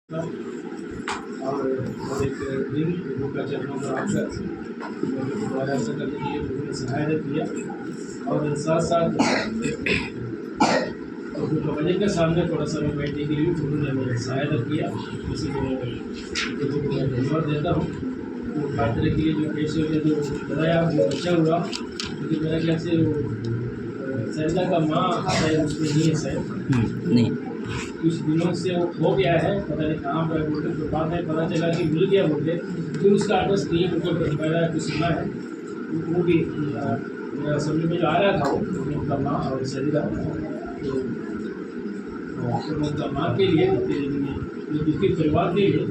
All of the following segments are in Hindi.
और एक दिन प्रभु का चरणों पर आकर दोबारा ऐसा करने के लिए प्रभु ने सहायता किया। और साथ साथ प्रभु के वजह के सामने थोड़ा समय बैठने के लिए प्रभु ने मुझे सहायता किया। इसी को मैं धन्यवाद देता हूँ। वो खातिर के लिए जो कैसे ने जो बताया वो अच्छा हुआ, क्योंकि मेरा ख्याल से सैदा का माँ शायद उसमें नहीं है, शायद नहीं, कुछ दिनों से वो खो गया है, पता नहीं कहाँ पर बोलते। तो बाद में पता चला कि मिल गया बोलते, फिर उसका एड्रेस नहीं उनको पहला कुछ सुना है। वो भी मेरा समझ में जो आ रहा था वो उनका माँ और सैदा, तो उनका माँ के लिए जो दुखी परिवार के लिए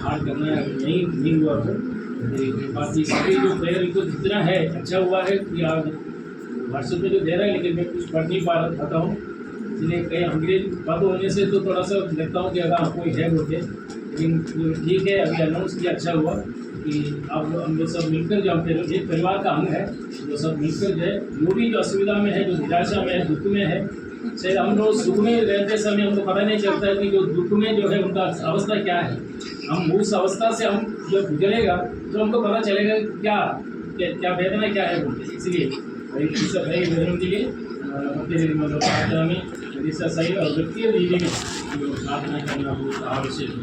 हार करना नहीं हुआ। फिर बाकी सभी जो प्रेयर इनको जितना है अच्छा हुआ है कि आप व्हाट्सएप में जो दे रहा है, लेकिन मैं कुछ पढ़ नहीं पाता हूँ, इसलिए कहीं अंग्रेज बात होने से तो थोड़ा सा लगता हूँ कि अगर आपको है बोलते। लेकिन ठीक है, अभी अनाउंस किया, अच्छा हुआ कि आप हम लोग सब मिलकर जो हम एक परिवार का अंग है, जो सब मिलकर जो है, जो भी जो असुविधा में है, जो निराशा में है, दुख में है, शायद हम लोग सुख में रहते समय हमको पता नहीं चलता है कि जो दुख में जो है उनका अवस्था क्या है। हम उस अवस्था से हम जो गुजरेगा तो हमको पता चलेगा क्या वेदना क्या है बोलते। इसलिए सब भाई बहनों के लिए मतलब प्रार्थना में सही और व्यक्तिगत जीवन में प्रार्थना करना बहुत आवश्यक है।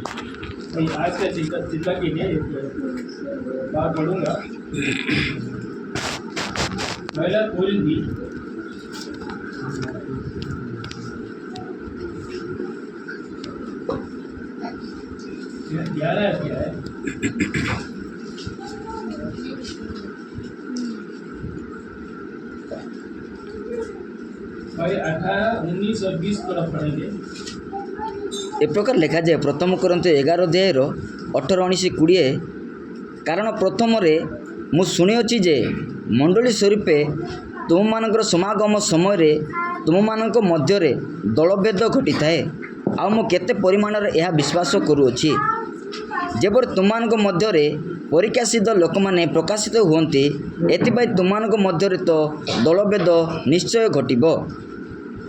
तो आज का चिंता के लिए एक बात पढ़ूँगा। पहला कोरिन्थी 11 अध्याय 18, 19 और 20 तरफ पढ़ेंगे। ए प्रकार लिखा जाए प्रथम करंतु 11 अध्यायर 18, 19, 20। कारण प्रथम मु शुणिअछि जे मंडली स्वरूपे तुम मानकर समागम समय तुम मानक मध्य दलभेद घटी थाए। आ मु केते परिमाण यह विश्वास करुअछि जेपर तुम मानक मध्य परिकासित लोक माने प्रकाशित हुअन्ति, एथिपाई तुम मानक मध्य तो दलभेद निश्चय घटिब।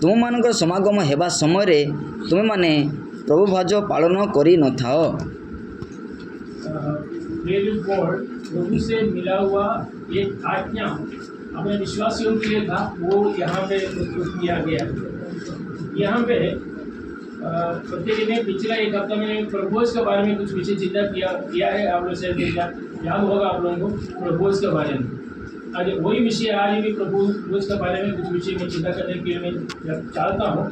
तुम मानक समागम हेबा समय तुम माने प्रभु भाज पालन करी न थाओ। प्रभु से मिला हुआ एक आज्ञा अपने विश्वासियों के लिए था, वो यहाँ पे प्रस्तुत किया गया। यहाँ पे प्रत्येक ने पिछला एक हफ्ता में प्रपोज के बारे में कुछ विषय चिंता किया है। आप लोग से याद होगा आप लोगों को प्रपोज के बारे में। आज वही विषय आज भी प्रपोज के बारे में कुछ विषय में चिंता करने के लिए मैं चाहता हूँ।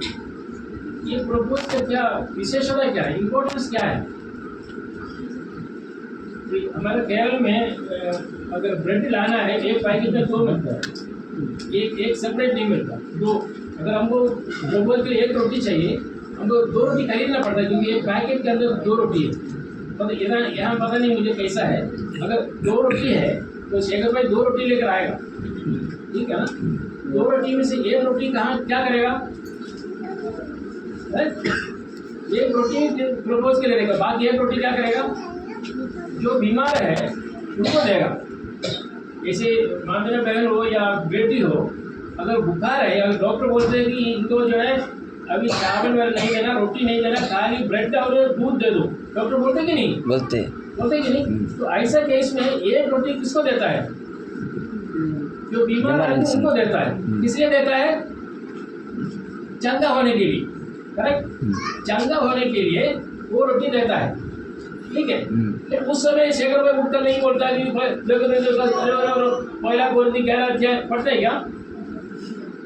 ये प्रपोज का क्या विशेषता क्या है, इम्पोर्टेंस क्या है। हमारे केरल में अगर ब्रेड लाना है, एक पैकेट में 2 मिलता है, एक सेपरेट नहीं मिलता। दो, अगर हमको प्रपोज के लिए 1 रोटी चाहिए, हमको 2 रोटी खरीदना पड़ता है, क्योंकि एक पैकेट के अंदर 2 रोटी है। तो यहाँ पता नहीं मुझे कैसा है, अगर 2 रोटी है तो शेखर भाई 2 रोटी लेकर आएगा, ठीक है ना। 2 रोटी में से 1 रोटी कहाँ क्या करेगा, 1 रोटी प्रपोज के लिए देगा, बाकी 1 रोटी क्या करेगा, जो बीमार है उनको देगा। जैसे माता बहन हो या बेटी हो, अगर बुखार है या डॉक्टर बोलते हैं कि इनको जो है अभी चावल नहीं देना, रोटी नहीं देना, खाली ब्रेड और दूध दे दो, डॉक्टर बोलते कि नहीं बोलते कि नहीं। तो ऐसा केस में 1 रोटी किसको देता है, जो बीमार है उनको देता है। किसलिए देता है, चंगा होने के लिए, करेक्ट, चंगा होने के लिए वो रोटी देता है, ठीक है। फिर उस समय शेखर भाई उठकर नहीं बोलता कि पहला कोरिन्थी 11 अध्याय पढ़ते हैं क्या,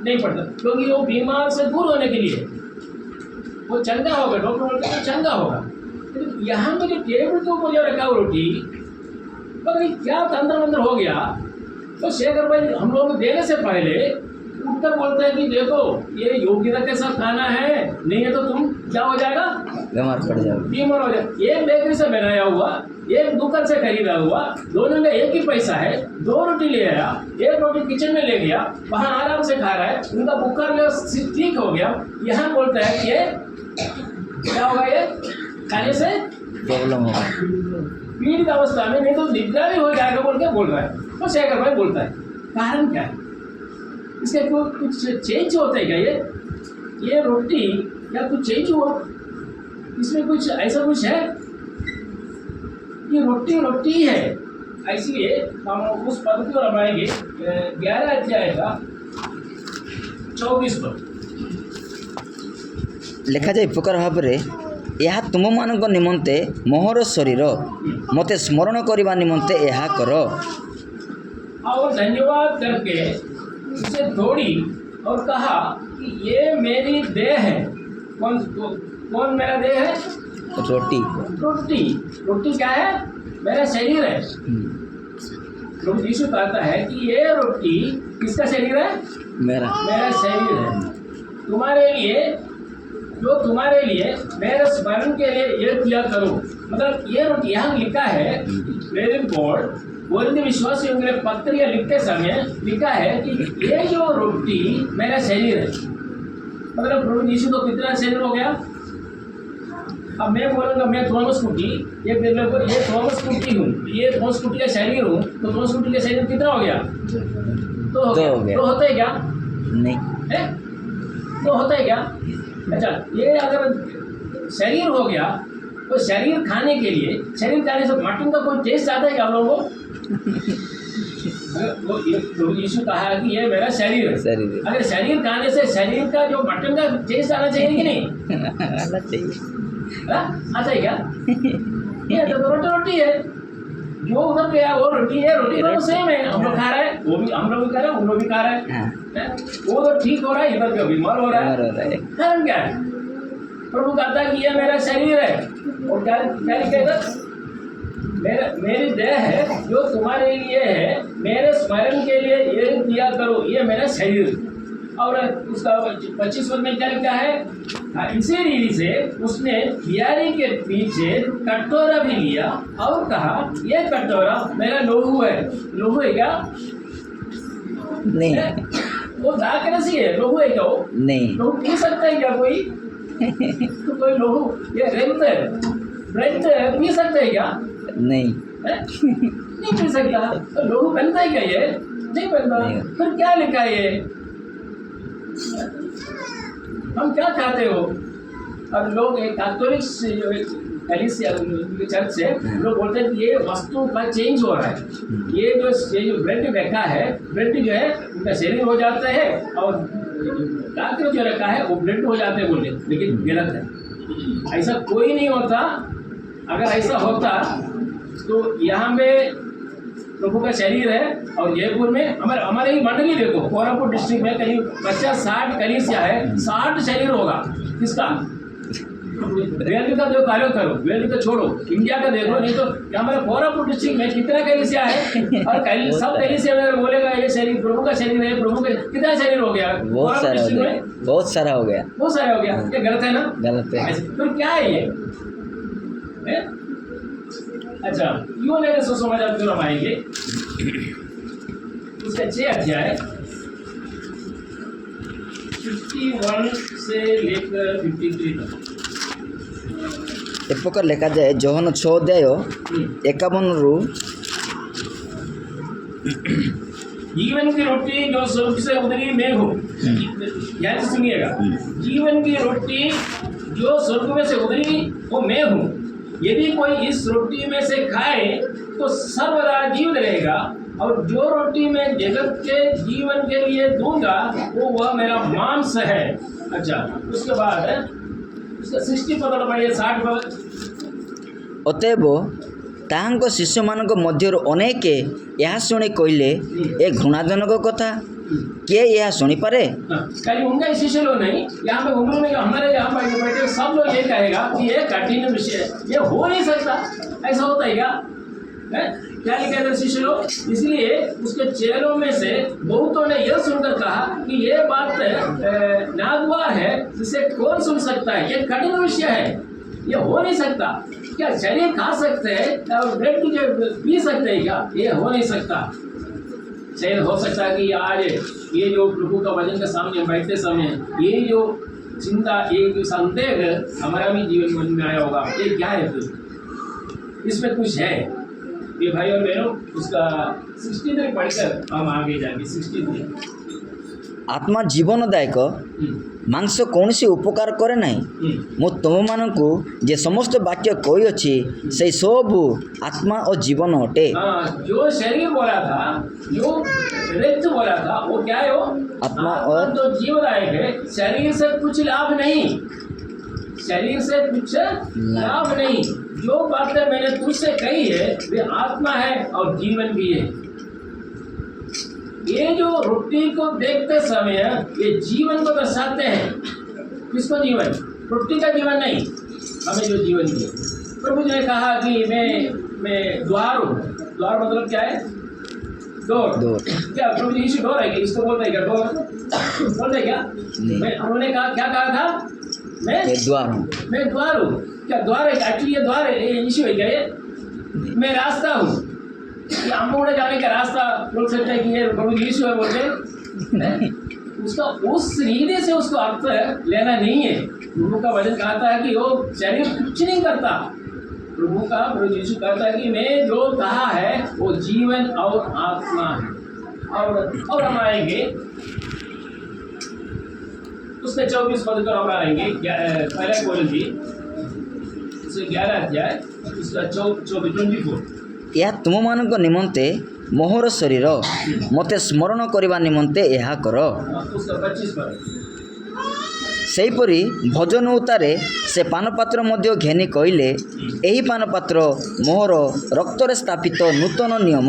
नहीं पढ़ता, क्योंकि वो बीमार से दूर होने के लिए वो चंगा होगा, डॉक्टर बोलते हैं चंगा होगा। लेकिन यहाँ पे जो टेबल के ऊपर जो रखा वो रोटी पता नहीं क्या अंदर अंदर हो गया। तो शेखर भाई हम लोग देने से पहले उठकर बोलते हैं कि देखो ये योग्यता के साथ खाना है, नहीं है तो तुम क्या हो जाएगा, बीमार हो जाएगा। एक बेकरी से बनाया हुआ, एक दुकान से खरीदा हुआ, दोनों का एक ही पैसा है, 2 रोटी ले आया, 1 रोटी किचन में ले गया, वहाँ आराम से खा रहा है, उनका बुखार ठीक हो गया। यहाँ बोलता है कि ये क्या होगा, ये खाने से प्रॉब्लम होगा, पीड़ित अवस्था में, नहीं तो निद्रा भी हो जाएगा बोल के बोल रहा है। तो शेखर भाई बोलता है कारण क्या है, इसका कुछ चेंज होता है क्या, ये रोटी क्या कुछ चेंज हुआ, इसमें कुछ ऐसा कुछ है? ये रोटी रोटी ही है। इसलिए हम उस पद को रमाएंगे 11 अध्याय का 24 पद। ଲେଖାଯାଏ ଏ ପ୍ରକାର ଭାବରେ ଏହା ତୁମମାନଙ୍କ ନିମନ୍ତେ ମୋହର ଶରୀର ମୋତେ ସ୍ମରଣ କରିବା ନିମନ୍ତେ ଏହା କର। और धन्यवाद करके उसे तोड़ी और कहा कि ये मेरी देह है। कौन मेरा देह है? रोटी रोटी। रोटी क्या है? मेरा शरीर है। प्रभु यीशु कहता है कि ये रोटी किसका शरीर है? मेरा शरीर है। तुम्हारे लिए, जो तुम्हारे लिए मेरे स्मरण के लिए ये किया करो। मतलब ये रोटी यहाँ लिखा है प्रेरित बोर्ड बोलते विश्वासियों के लिए पत्र या लिखते समय लिखा है कि ये जो रोटी मेरा शरीर है। मतलब प्रभु यीशु को कितना शरीर हो गया? अब मैं बोलूँगा मैं थॉमस कुटी, ये थॉमस कुटी हूँ, ये थॉमस कुटी का शरीर हूँ, तो थॉमस कुटी का शरीर कितना हो गया? तो हो गया। तो होता है क्या? नहीं है? तो होता है क्या? अच्छा, ये अगर शरीर हो गया तो शरीर खाने के लिए, शरीर खाने से मटन का कोई टेस्ट आता है क्या आप लोगों को? वो यीशु कहा कि ये मेरा शरीर है। अगर शरीर खाने से शरीर का जो मटन का टेस्ट आना चाहिए कि नहीं? आना चाहिए। आता है क्या? ये तो रोटी है। जो उधर गया वो रोटी है। रोटी तो सेम है। हम लोग खा रहे हैं, वो भी हम लोग भी खा रहे हैं, उन लोग भी खा रहे हैं। वो तो ठीक हो रहा है, इधर क्यों बीमार हो रहा है? कारण क्या है? प्रभु कहता है कि ये मेरा शरीर है। और क्या कहता? मेरी देह है जो तुम्हारे लिए है, मेरे स्मरण के लिए ये किया करो। ये मेरा शरीर। और उसका 25 पद में क्या लिखा है? इसी रीति से उसने बियारी के पीछे कटोरा भी लिया और कहा ये कटोरा मेरा लोहू है। लोहू है क्या? नहीं। वो दाकरसी है। लोहू है क्या? वो नहीं। लोहू पी सकता है क्या कोई? तो कोई लोहू ये रेत है, ब्रेड पी सकता है क्या? नहीं। नहीं पी सकता। तो लोहू बनता है क्या? ये नहीं बनता। फिर क्या लिखा है ये? हम क्या खाते हो? अब लोग एक कैथोलिक चर्च से लोग बोलते हैं कि ये वस्तु का चेंज हो रहा है। ये जो ब्रेड रखा है, ब्रेड जो है उनका शरीर हो जाता है और डॉक्टर जो रखा है वो ब्रेड हो जाते हैं बोलते, लेकिन गलत है। ऐसा कोई नहीं होता। अगर ऐसा होता तो यहाँ पे प्रभु का शरीर है और जयपुर में हमारे ही मंडली देखो, कोरापुट डिस्ट्रिक्ट में करीब 50-60 कलीसिया है। 60 शरीर होगा। किसका? वेल्ड का जो कार्य करो, वेल्ड का छोड़ो, इंडिया का देखो। नहीं तो हमारे कोरापुट डिस्ट्रिक्ट में कितना कलीसिया है? और सब कलीसिया में बोलेगा ये शरीर प्रभु का शरीर है। प्रभु का कितना शरीर हो गया? बहुत सारा हो गया। बहुत सारा हो गया। बहुत सारा हो गया। ये गलत है ना? गलत है। तो क्या है ये? अच्छा, यूं लेने से समझ आप क्यों रमाएंगे? उसका 6 अध्याय 51 से लेकर 53 तक। ଏ ପ୍ରକାର ଲେଖାଯାଏ ଜହନ 6 ଅଧ୍ୟାୟ 51ରୁ जीवन की रोटी जो स्वर्ग से उतरी मैं हूँ। ध्यान से सुनिएगा। जीवन की रोटी जो स्वर्ग में से उतरी वो मैं हूँ। यदि कोई इस रोटी में से खाए तो सर्वदा जीवित रहेगा, और जो रोटी मैं जगत के जीवन के लिए दूंगा वो वह मेरा मांस है। अच्छा, उसके बाद उसका 60 पद पढ़िए, 60 पद। ଅତଏବ ତାହାଙ୍କ ଶିଷ୍ୟମାନଙ୍କ ମଧ୍ୟରୁ ଅନେକ ଏହା ଶୁଣି କହିଲେ ଏ ଘୃଣାଜନକ କଥା, କିଏ ଏହା ଶୁଣିପାରେ? खाली उनका ही शिष्य लोग नहीं, यहाँ पे उम्र में हमारे यहाँ बैठे सब लोग ये कहेगा कि ये कठिन विषय है, ये हो नहीं सकता। ऐसा होता है क्या? क्या लिखा है शिष्य लोग? इसलिए उसके चेलों में से बहुतों ने यह सुनकर कहा कि ये बात नागवार है, जिसे कौन सुन सकता है? ये कठिन विषय है, ये हो नहीं सकता। क्या शरीर खा सकते हैं और ब्रेड की जो पी सकते हैं क्या? ये हो नहीं सकता। शायद हो सकता है कि आज ये जो प्रभु का वचन के सामने बैठते समय ये जो चिंता, ये जो संदेह हमारा भी जीवन में आया होगा, ये क्या है? फिर इसमें कुछ है। ये भाई और बहनों, उसका 63 पढ़कर हम आगे जाएंगे। 63 आत्मा जीवनदायक ମାଂସ କୌଣସି ଉପକାର କରେ ନାହିଁ। ମୁଁ ତୁମମାନଙ୍କୁ ଯେ ସମସ୍ତ ବାକ୍ୟ କହିଅଛି ସେହି ସବୁ ଆତ୍ମା ଓ ଜୀବନ ଅଟେ। हाँ, जो शरीर बोला था, जो रक्त बोला था, वो क्या है? वो आत्मा आत्मा और तो जीवदायक है। शरीर से कुछ लाभ नहीं, शरीर से कुछ लाभ नहीं। जो बातें मैंने तुझसे कही है वे आत्मा है और जीवन भी है। ये जो रोटी को देखते समय ये जीवन को दर्शाते हैं। किसको जीवन? रोटी का जीवन नहीं, हमें जो जीवन दिए। प्रभु जी ने कहा कि मैं द्वार हूँ। द्वार मतलब क्या है? डोर। क्या प्रभु जी यीशु डोर है कि इसको बोलते हैं क्या? डोर बोलते हैं क्या? उन्होंने कहा, क्या कहा था? मैं द्वार हूँ। मैं द्वार हूँ। क्या द्वार है? एक्चुअली ये द्वार है, ये यीशु है क्या? ये मैं रास्ता हूँ। ये हम लोगों ने जाने का रास्ता बोल सकते हैं कि ये प्रभु यीशु है बोलते हैं। उसका उस रीति से उसको अर्थ लेना नहीं है। प्रभु का वचन कहता है कि वो शरीर कुछ नहीं करता। प्रभु यीशु कहता है कि मैं जो कहा है वो जीवन और आत्मा है। और हम आएंगे उसमें 24 पद को हम आएंगे। पहले कोरिन्थी 11 अध्याय उसका 24। ଏହା ତୁମମାନଙ୍କ ନିମନ୍ତେ ମୋହର ଶରୀର, ମୋତେ ସ୍ମରଣ କରିବା ନିମନ୍ତେ ଏହା କର। उसका 25 पद। ସେହିପରି ଭୋଜନ ଉତ୍ତାରେ ସେ ପାନପାତ୍ର ମଧ୍ୟ ଘେନି କହିଲେ, ଏହି ପାନପାତ୍ର ମୋହର ରକ୍ତରେ ସ୍ଥାପିତ ନୂତନ ନିୟମ।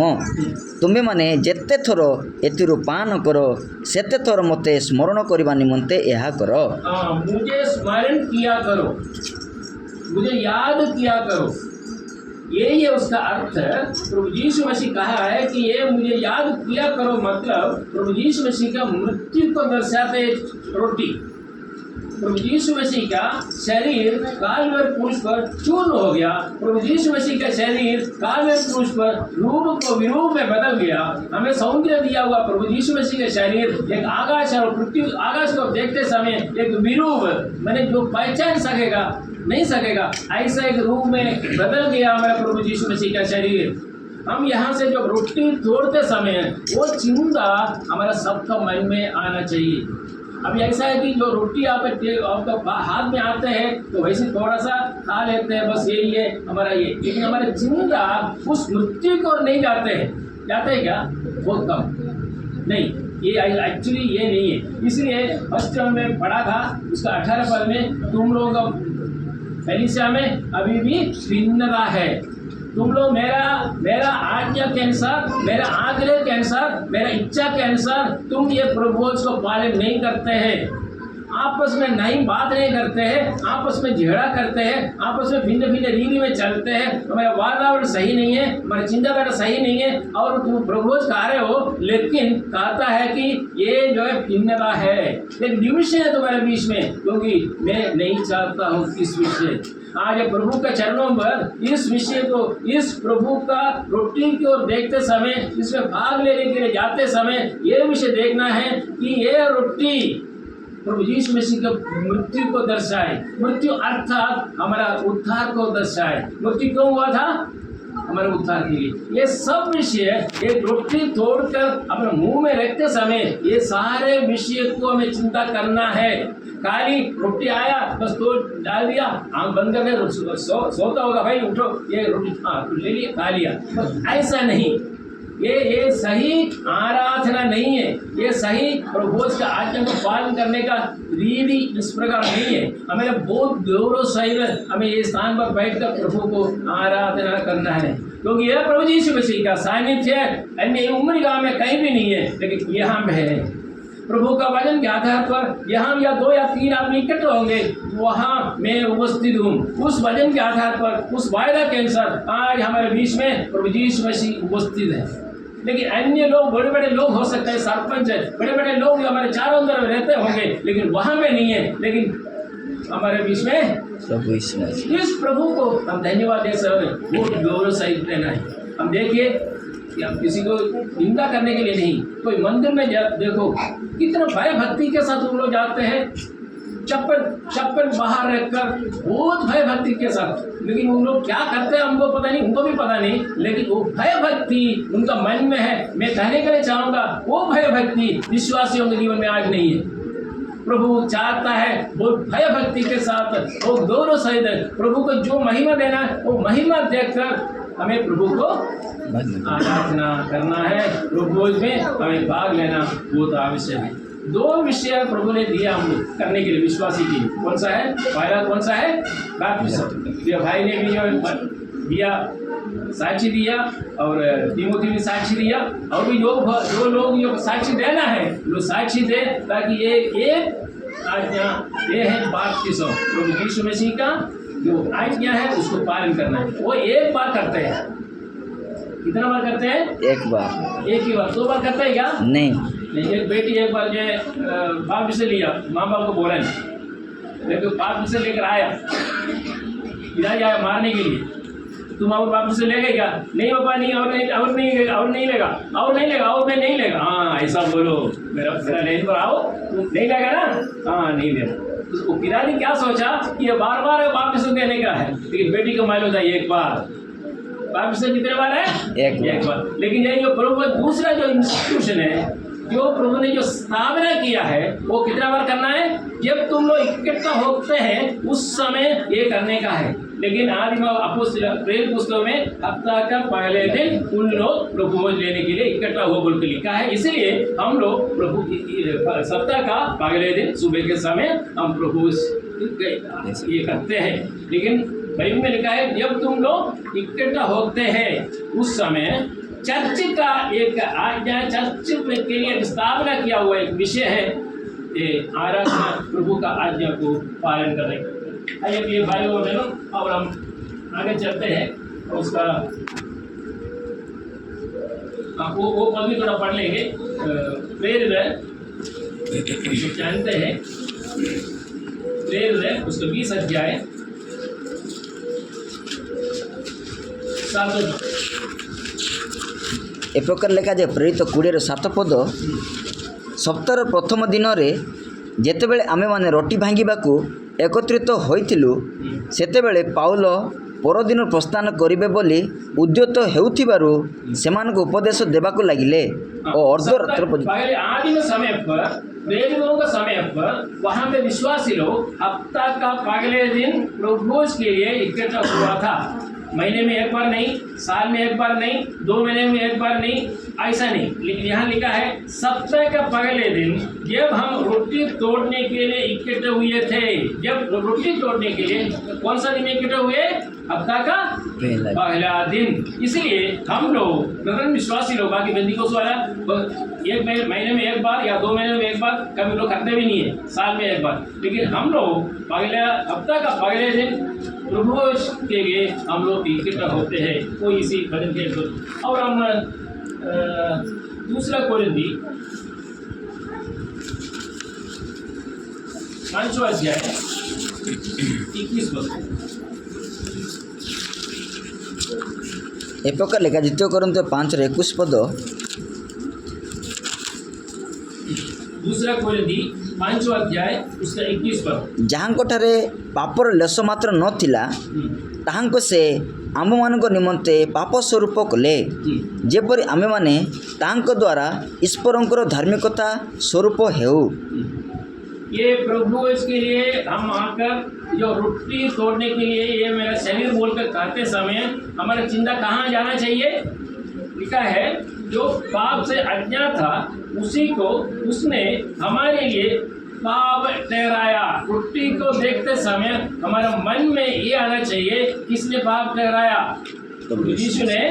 ତୁମେମାନେ ଯେତେ ଥର ଏଥିରୁ ପାନ କର ସେତେ ଥର ମୋତେ ସ୍ମରଣ କରିବା ନିମନ୍ତେ ଏହା କର। मुझे स्मरण किया करो, मुझे याद किया करो। ये उसका अर्थ है। प्रभु यीशु मसीह कहा है कि ये मुझे याद किया करो, मतलब प्रभु यीशु मसीह का मृत्यु को दर्शाते रोटी। प्रभु यीशु मसीह का शरीर कालवर क्रूस पर चूर्ण हो गया। प्रभु यीशु मसीह का शरीर कालवर क्रूस पर रूप को विरूप में बदल गया। हमें सौंदर्य दिया हुआ प्रभु यीशु मसीह का शरीर एक आकाश और पृथ्वी, आकाश को देखते समय एक विरूप मैंने जो पहचान सकेगा नहीं सकेगा, ऐसा एक रूप में बदल गया हमारा प्रभु यीशु मसीह का शरीर। हम यहाँ से जो रोटी तोड़ते समय वो चिंता हमारा सबका मन में आना चाहिए। अभी ऐसा है कि जो रोटी आपका हाथ में आते हैं तो वैसे थोड़ा सा खा लेते हैं, बस यही है हमारा ये। लेकिन हमारे चिंता उस मृत्यु को नहीं जाते हैं क्या? बहुत कम नहीं। ये एक्चुअली ये नहीं है। इसलिए फर्स्ट में पढ़ा था उसका 18 पद में, तुम लोग कलीसिया में अभी भी भिन्नता है। तुम लोग मेरा आज्ञा के अनुसार, मेरा आग्रह के अनुसार, मेरा इच्छा के अनुसार तुम ये प्रभुज को पालन नहीं करते हैं। आपस में नहीं बात नहीं करते हैं, आपस में झगड़ा करते हैं, आपस में भिन्न भिन्न रीति में चलते हैं। हमारा वातावरण सही नहीं है, हमारी चिंताधारा सही नहीं है और तुम प्रभुज खा रहे हो। लेकिन कहता है कि ये जो है भिन्नता है, एक डिविजन है तुम्हारे बीच में, क्योंकि मैं नहीं चाहता हूँ इस विषय। आज प्रभु के चरणों पर इस विषय को, इस प्रभु का रोटी को देखते समय, इसमें भाग लेने के लिए जाते समय ये विषय देखना है कि ये रोटी प्रभु यीशु मसीह के मृत्यु को दर्शाए। मृत्यु अर्थात हमारा उद्धार को दर्शाए। मृत्यु क्यों हुआ था? हमारे उद्धार के लिए। ये सब विषय एक रोटी तोड़कर अपने मुंह में रखते समय ये सारे विषय को हमें चिंता करना है। खाली रोटी आया बस तोड़ डाल दिया, आँख बंद करके सोता होगा, भाई उठो ये रोटी ले लिया खा लिया, बस ऐसा नहीं। ये सही आराधना नहीं है। ये सही प्रभुज का आज्ञा को पालन करने का रीति इस प्रकार नहीं है। हमें बहुत गौरव सहित हमें ये स्थान पर बैठकर प्रभु को आराधना करना है, क्योंकि यह प्रभु यीशु मसीह का सानिध्य अन्य उम्र गाँव में कहीं भी नहीं है, लेकिन यहाँ पे है। प्रभु का वचन के आधार पर यहाँ या 2 या 3 आदमी इकट्ठे होंगे, वहाँ मैं उपस्थित हूँ। उस वचन के आधार पर, उस वायदा के अनुसार आज हमारे बीच में प्रभु यीशु मसीह उपस्थित है। लेकिन अन्य लोग, बड़े बड़े लोग हो सकते हैं, सरपंच है, बड़े बड़े लोग हमारे चारों अंदर रहते होंगे, लेकिन वहाँ पे नहीं है। लेकिन हमारे बीच में प्रभु इस प्रभु को हम धन्यवाद दे सकते हैं। वो गौरव सहित रहना है। हम देखिए कि हम किसी को निंदा करने के लिए नहीं, कोई मंदिर में देखो कितना भय भक्ति के साथ वो लोग जाते हैं, चप्पल बाहर रखकर बहुत भय भक्ति के साथ। लेकिन उन लोग क्या करते हैं हमको पता नहीं, उनको भी पता नहीं, लेकिन वो भय भक्ति उनका मन में है। मैं कहने के लिए चाहूँगा वो भय भक्ति विश्वासियों के जीवन में आज नहीं है। प्रभु चाहता है वो भय भक्ति के साथ वो दोनों सहित प्रभु को जो महिमा देना है वो महिमा देखकर हमें प्रभु को आराधना करना है। प्रभु में हमें भाग लेना बहुत आवश्यक है। दो विषय प्रभु ने दिया हम करने के लिए विश्वासी के लिए। कौन सा है? पहला कौन सा है? बैप्टिज्म। भाई ने भी जो दिया साक्षी दिया और तीमोथी भी साक्षी दिया और भी जो लोग जो साक्षी देना है वो साक्षी दे ताकि ये एक आज्ञा ये है बैप्टिज्म। प्रभु यीशु मसीह का जो आज्ञा है उसको पालन करना है। वो एक बार करते हैं। कितना बार करते हैं? एक बार। एक ही बार। 2 बार करते हैं क्या? नहीं। एक बेटी एक बार जो बाप से लिया, माँ बाप को बोला नहीं, लेकिन बाप से लेकर आया, पिताजी आया मारने के लिए, तुम और बाप से ले गए क्या? नहीं पापा नहीं, और नहीं लेगा, और मैं नहीं लेगा। हाँ ऐसा बोलो, मेरा लेन पर आओ, तुम नहीं लेगा ना? हाँ नहीं लेगा। उसको पिताजी क्या सोचा कि ये बार बार वापस देने का है, लेकिन बेटी को मालूम था एक बार। वापस कितने बार है? एक बार। लेकिन ये जो प्रभु दूसरा जो इंस्टीट्यूशन है, जो प्रभु ने जो स्थापना किया है, वो कितना बार करना है? जब तुम लोग इकट्ठा होते हैं उस समय ये करने का है। लेकिन आदि अपॉस्तल प्रेरित पुस्तक में हफ्ता का पहले दिन उन लोग प्रभु भोज लेने के लिए इकट्ठा हो बोल के लिखा है। इसलिए हम लोग प्रभु सप्ताह का पहले दिन सुबह के समय हम प्रभु ये करते हैं। लेकिन बाइबल में लिखा है जब तुम लोग इकट्ठा होते हैं उस समय चर्च का एक आज्ञा, चर्च के लिए स्थापना किया हुआ एक विषय है ये आराधना, प्रभु का आज्ञा को पालन करने का। आइए भाई और बहनों, और हम आगे चलते हैं। उसका वो पद भी थोड़ा पढ़ लेंगे। प्रेरित जानते हैं प्रेरित उसका 20 अध्याय 7 ए प्रकार लेखा जाए प्रेरित 20:7 पद। सप्ताहर प्रथम दिन में जेतेबेले आमे माने रोटी भांगिबाकू एकत्रित होइथिलु सेतेबेले पाउल परदिन प्रस्थान करिबे बोली उद्यत हेउथिबारु सेमानकु उपदेश देबाकू लागिले और अर्धरात्र पहले आदि में समय पर प्रेरितों का समय पर वहाँ पे विश्वासी लोग हफ्ता का पहले दिन प्रभु के लिए इकट्ठा हुआ था। महीने में एक बार नहीं, साल में एक बार नहीं, 2 महीने में एक बार नहीं, ऐसा नहीं। लेकिन यहाँ लिखा है सप्ताह का पहले दिन जब हम रोटी तोड़ने के लिए इकट्ठे हुए थे। जब रोटी तोड़ने के लिए कौन सा दिन इकट्ठे हुए? हफ्ता का पहला दिन। इसलिए हम लोग विश्वासी लोग, बाकी बंदिकों वाला एक महीने में एक बार या 2 महीने में एक बार, कभी लोग करते भी नहीं है, साल में एक बार। लेकिन हम लोग पहले हफ्ता का पहले दिन प्रभु के लिए हम लोग इकट्ठा होते हैं। वो इसी भजन के और हम दूसरा कोरिन्थी 5वां अध्याय 21 पद। ए प्रकार लेखा द्वितीय कोरिन्थी 5:21 पद। दूसरा कोरिन्थी 5वां अध्याय उसका 21 पद। जहाँଙ୍କଠାରେ ପାପର ଲେଶ ମାତ୍ର ନଥିଲା ତାହାଙ୍କ ସେ ଆମ୍ଭମାନଙ୍କ ନିମନ୍ତେ ପାପ ସ୍ୱରୂପ କଲେ, ଯେପରି ଆମେମାନେ ତାହାଙ୍କ ଦ୍ୱାରା ଈଶ୍ୱରଙ୍କର धार्मिकता स्वरूप ହେଉ। ये प्रभु इसके लिए हम आकर जो रोटी तोड़ने के लिए ये मेरा शरीर बोलकर खाते समय हमारा चिंता कहाँ जाना चाहिए? लिखा है जो पाप से अज्ञात था उसी को उसने हमारे लिए पाप ठहराया। रोटी को देखते समय हमारा मन में ये आना चाहिए किसने पाप ठहराया? यीशु ने।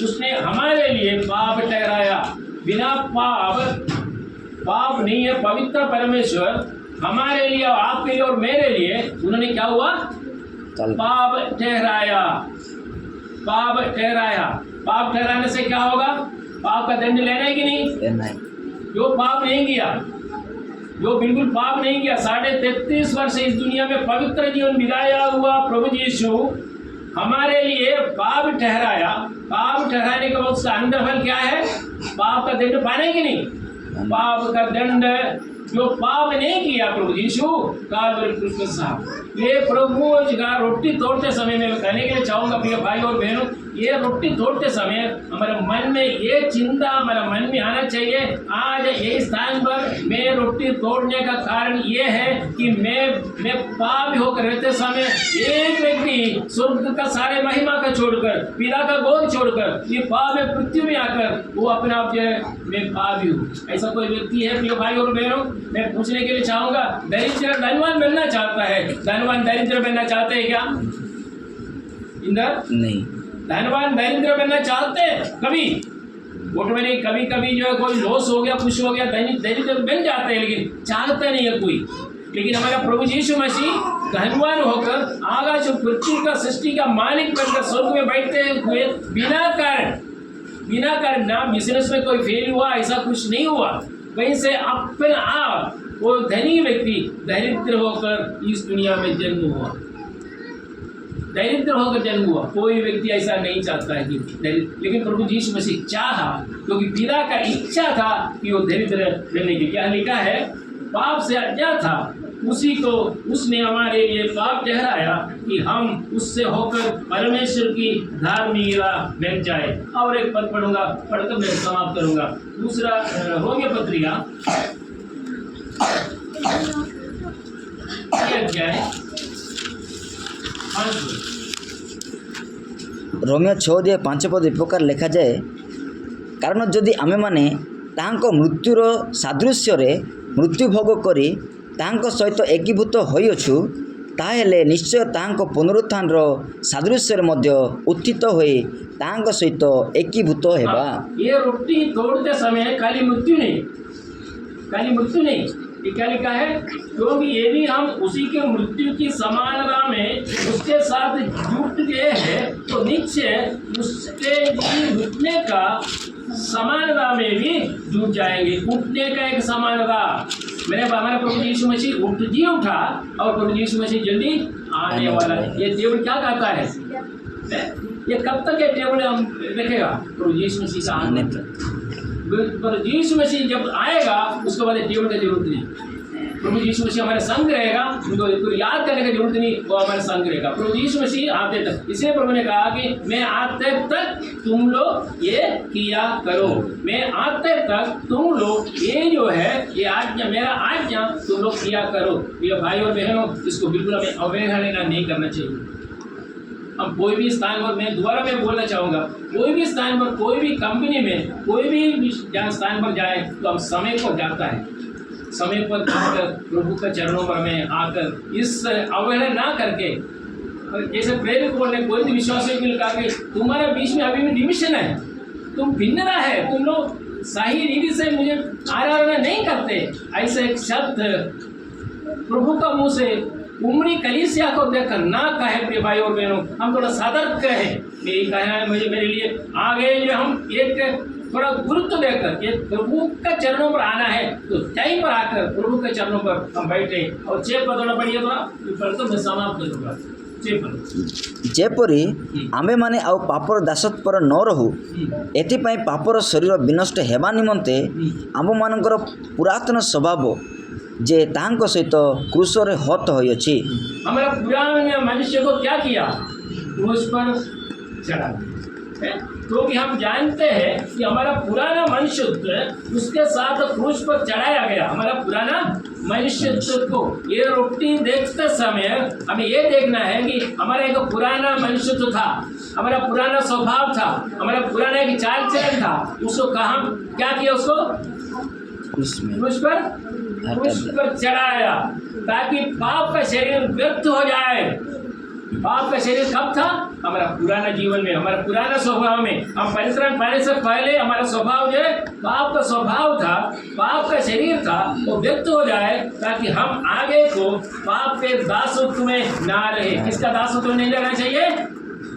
उसने हमारे लिए पाप ठहराया। बिना पाप नहीं है पवित्र परमेश्वर हमारे लिए और आपके लिए और मेरे लिए उन्होंने क्या हुआ? पाप ठहराया। पाप ठहराया। पाप ठहराने से क्या होगा? पाप का दंड लेना है कि नहीं? लेना है। जो पाप नहीं किया, जो बिल्कुल पाप नहीं किया, 33.5 वर्ष इस दुनिया में पवित्र जीवन बिताया हुआ प्रभु यीशु हमारे लिए पाप ठहराया। पाप ठहराने के बाद उसका अंतर्फल क्या है? पाप का दंड पाने की नहीं। पाप का दंड जो पाप नहीं किया प्रभु यीशु कालवरी क्रूस साहब। ये प्रभु का रोटी तोड़ते समय में कहने के लिए चाहूँगा प्रिय भाई और बहनों, ये रोटी तोड़ते समय हमारे मन में ये चिंता हमारे मन में आना चाहिए, आज यही स्थान पर मैं रोटी तोड़ने का कारण ये है कि मैं पापी होकर रहते समय एक व्यक्ति स्वर्ग का सारे महिमा का छोड़कर, पिता का गोद छोड़कर ये पाप में पृथ्वी में आकर वो अपने आप जो है मैं पापी हूँ, ऐसा कोई व्यक्ति है प्रिय भाई और बहनों? मैं पूछने के लिए चाहूंगा, दरिद्र धनवान बनना चाहता है, धनवान दरिद्र बनना चाहते हैं क्या? इंदर नहीं। धनवान दरिद्र बनना चाहते हैं कभी? वोट में नहीं, कभी कभी जो है कोई लॉस हो गया, कुछ हो गया, दरिद्र बन जाते हैं, लेकिन चाहता नहीं है कोई। लेकिन हमारा प्रभु यीशु मसीह धनवान होकर आकाश और पृथ्वी का सृष्टि का मालिक बनकर स्वर्ग में बैठते हुए बिना कारण ना बिजनेस में कोई फेल हुआ, ऐसा कुछ नहीं हुआ, वहीं से अपने आप वो धनी व्यक्ति दरिद्र होकर इस दुनिया में जन्म हुआ, दरिद्र होकर जन्म हुआ। कोई व्यक्ति ऐसा नहीं चाहता है कि दरिद्र, लेकिन प्रभु यीशु मसीह चाहा, क्योंकि पिता का इच्छा था कि वो दरिद्र रहने की। क्या लिखा है? पाप से अज्ञात था, उसी को उसने हमारे लिए पाप ठहराया कि हम उससे होकर परमेश्वर की धार्मिकता बन जाए। और एक पद पढ़ूंगा, पढ़कर मैं समाप्त करूंगा। दूसरा रोमियो पत्रिका अध्याय रोमियो 6:5 पद प्रकार लिखा जाए, कारण जदि आमे माने ताहांको मृत्युर सादृश्य मृत्यु भोग करी ताहांको सहित एकीभूत होइअछु, ताहेले निश्चय ताहांको पुनरुत्थान सादृश्य मध्य उत्थित होई ताहांको सहित एकीभूत हेबा। ये रोटी तोड़ते समय खाली मृत्यु नहीं, ये क्या लिखा है? क्योंकि यदि हम उसी के मृत्यु की समानता में उसके साथ जुट गए हैं तो निश्चय उसके उठने का समानता में भी जुट जाएंगे। उठने का एक समानता, हमारा प्रभु यीशु मसीह उठा और प्रभु यीशु मसीह जल्दी आने वाला है। ये टेबल क्या कहता है? ये कब तक ये टेबल हम देखेगा? प्रभु यीशु मसीह का आने तक। पर यीशु मसीह जब आएगा उसके बाद टेबल की जरूरत नहीं। प्रभु यीशु मसीह हमारे संग रहेगा, उनको याद करने की जरूरत नहीं, वो हमारे संग रहेगा। प्रभु यीशु मसीह आते तक, इसलिए प्रभु ने कहा कि मैं आते तक तुम लोग ये किया करो, मैं आते तक तुम लोग ये जो है ये आज्ञा, मेरा आज्ञा तुम लोग किया करो। ये भाई और बहनों, इसको बिल्कुल हमें अवहेलना नहीं करना चाहिए। अब कोई भी स्थान पर, मैं दोबारा मैं बोलना चाहूँगा, कोई भी स्थान पर, कोई भी कंपनी में, कोई भी स्थान पर जाए तो हम समय पर जाता है, समय पर जाकर प्रभु के चरणों पर में आकर इस अवहेलना ना करके, जैसे प्रेरित बोलने कोई भी विश्वासी को लिखा कि तुम्हारे बीच में अभी भी डिविजन है, तुम भिन्नता है, तुम लोग सही रीति से मुझे आराधना नहीं करते, ऐसा एक शब्द प्रभु का मुँह से उमड़ी कलीसिया को देखकर ना कहे। प्रिय भाई और बहनों, हम थोड़ा सतर्क रहे। यही कहना है मुझे, मेरे लिए आगे जो हम एक थोड़ा गुरुत्व देकर ये प्रभु के चरणों पर आना है तो टाइम पर आकर प्रभु के चरणों पर हम बैठे। और 6 पद थोड़ा पढ़िए, थोड़ा तो मैं समाप्त करूँगा। 6 पद जेपरी आमे माने आउ पापर दासत्व पर न रहू, एथिपाई पापर शरीर विनष्ट हेबा निमंते आम मानकर पुरातन स्वभाव जे तांको सहित क्रूसरे हत होइछि। हमारा पुराना मनुष्य को क्या किया? क्रूस पर चढ़ा। क्योंकि हम जानते हैं कि हमारा पुराना मनुष्यत्व उसके साथ क्रूस पर चढ़ाया गया। हमारा पुराना मनुष्यत्व को ये रोटी देखते समय हमें ये देखना है कि हमारा एक पुराना मनुष्यत्व था, हमारा पुराना स्वभाव था, हमारा पुराना एक चाल चलन था, उसको कहाँ क्या किया? उसको क्रूस पर चढ़ाया ताकि पाप का शरीर व्यक्त हो जाए। पाप का शरीर कब था? हमारा पुराना जीवन में, हमारा पुराना स्वभाव में। हम परिश्रम पाने से पहले हमारा स्वभाव जो है पाप का स्वभाव था, पाप का शरीर था, वो व्यक्त हो जाए ताकि हम आगे को पाप के दासत्व में ना रहे। किसका दासत्व नहीं रहना चाहिए?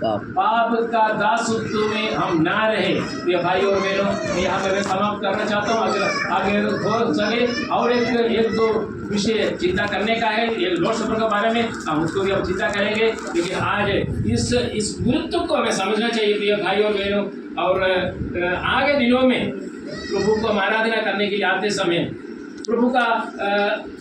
पाप का दासत्व में हम ना रहे। ये भाई और बहनों, यहाँ पर मैं समाप्त करना चाहता हूँ। अगर आगे हो सके और एक दो विषय चिंता करने का है, ये लॉर्ड सपर के बारे में हम उसको भी हम चिंता करेंगे। लेकिन आज इस गुरुत्व को हमें समझना चाहिए ये भाई और बहनों। और आगे दिनों में प्रभु को आराधना करने के लिए आते समय, प्रभु का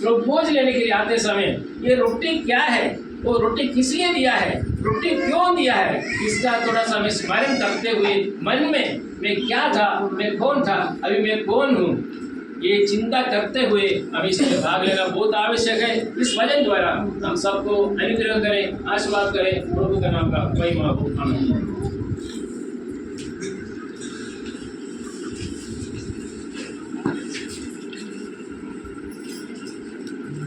भोज लेने के लिए आते समय, ये रोटी क्या है, वो रोटी किस लिए दिया है, रोटी क्यों दिया किया है, इसका थोड़ा सा हमें स्मरण करते हुए मन में मैं क्या था, मैं कौन था, अभी मैं कौन हूँ, ये चिंता करते हुए हमें इसमें भाग लेना बहुत आवश्यक है। इस भजन द्वारा हम सबको अनुग्रह करें, आशीर्वाद करें। प्रभु का नाम का महिमा हो। आमीन।